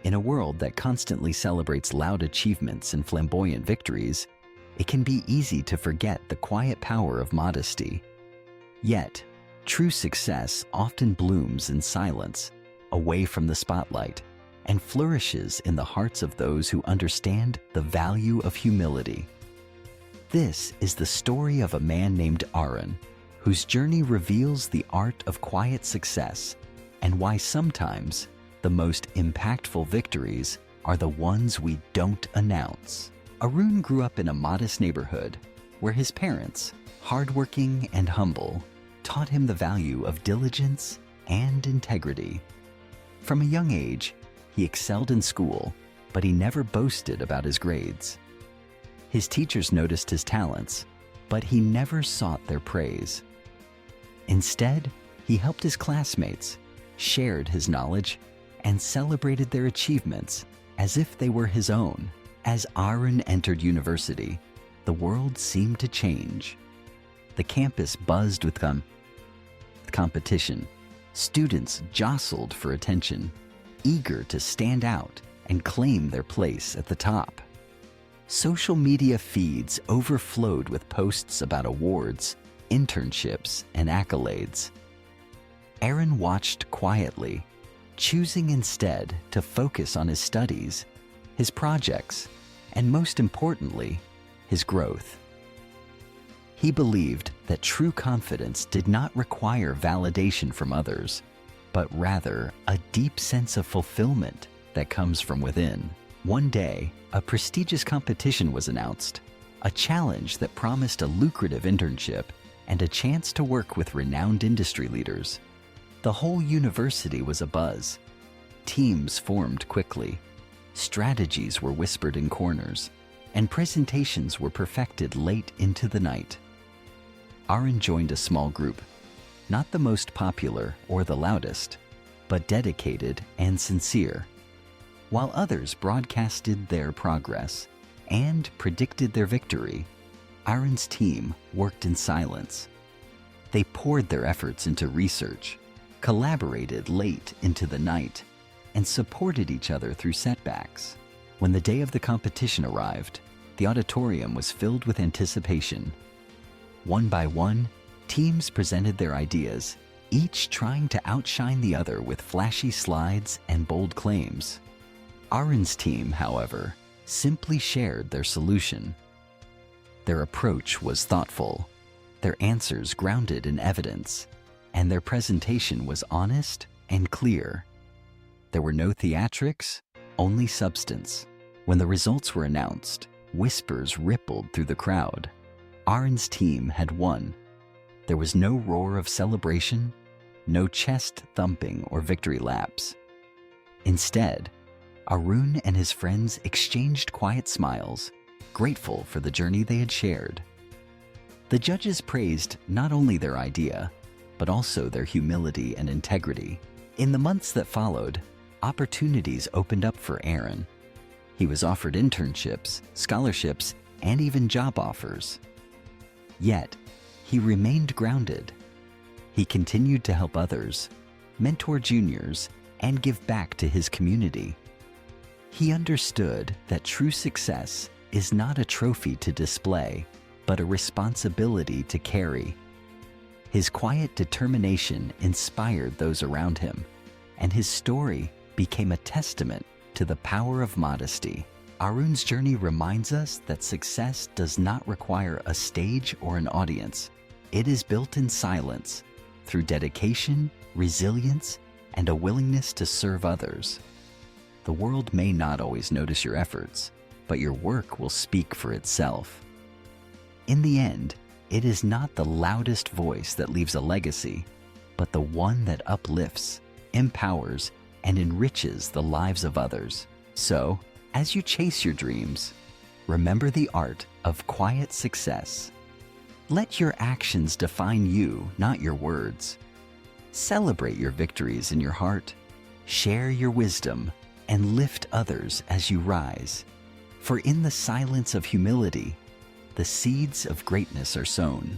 In a world that constantly celebrates loud achievements and flamboyant victories, it can be easy to forget the quiet power of modesty. Yet, true success often blooms in silence, away from the spotlight, and flourishes in the hearts of those who understand the value of humility. This is the story of a man named Aaron, whose journey reveals the art of quiet success and why sometimes the most impactful victories are the ones we don't announce. Arun grew up in a modest neighborhood where his parents, hardworking and humble, taught him the value of diligence and integrity. From a young age, he excelled in school, but he never boasted about his grades. His teachers noticed his talents, but he never sought their praise. Instead, he helped his classmates, shared his knowledge, and celebrated their achievements as if they were his own. As Aaron entered university, the world seemed to change. The campus buzzed with competition. Students jostled for attention, eager to stand out and claim their place at the top. Social media feeds overflowed with posts about awards, internships, and accolades. Aaron watched quietly, choosing instead to focus on his studies, his projects, and most importantly, his growth. He believed that true confidence did not require validation from others, but rather a deep sense of fulfillment that comes from within. One day, a prestigious competition was announced, a challenge that promised a lucrative internship and a chance to work with renowned industry leaders. The whole university was abuzz. Teams formed quickly, strategies were whispered in corners, and presentations were perfected late into the night. Aaron joined a small group, not the most popular or the loudest, but dedicated and sincere. While others broadcasted their progress and predicted their victory, Aaron's team worked in silence. They poured their efforts into research, collaborated late into the night, and supported each other through setbacks. When the day of the competition arrived, the auditorium was filled with anticipation. One by one, teams presented their ideas, each trying to outshine the other with flashy slides and bold claims. Aaron's team, however, simply shared their solution. Their approach was thoughtful, their answers grounded in evidence, and their presentation was honest and clear. There were no theatrics, only substance. When the results were announced, whispers rippled through the crowd. Aaron's team had won. There was no roar of celebration, no chest thumping or victory laps. Instead, Arun and his friends exchanged quiet smiles, grateful for the journey they had shared. The judges praised not only their idea, but also their humility and integrity. In the months that followed, opportunities opened up for Aaron. He was offered internships, scholarships, and even job offers. Yet, he remained grounded. He continued to help others, mentor juniors, and give back to his community. He understood that true success is not a trophy to display, but a responsibility to carry. His quiet determination inspired those around him, and his story became a testament to the power of modesty. Arun's journey reminds us that success does not require a stage or an audience. It is built in silence, through dedication, resilience, and a willingness to serve others. The world may not always notice your efforts, but your work will speak for itself. In the end, it is not the loudest voice that leaves a legacy, but the one that uplifts, empowers, and enriches the lives of others. So, as you chase your dreams, remember the art of quiet success. Let your actions define you, not your words. Celebrate your victories in your heart, share your wisdom, and lift others as you rise. For in the silence of humility, the seeds of greatness are sown.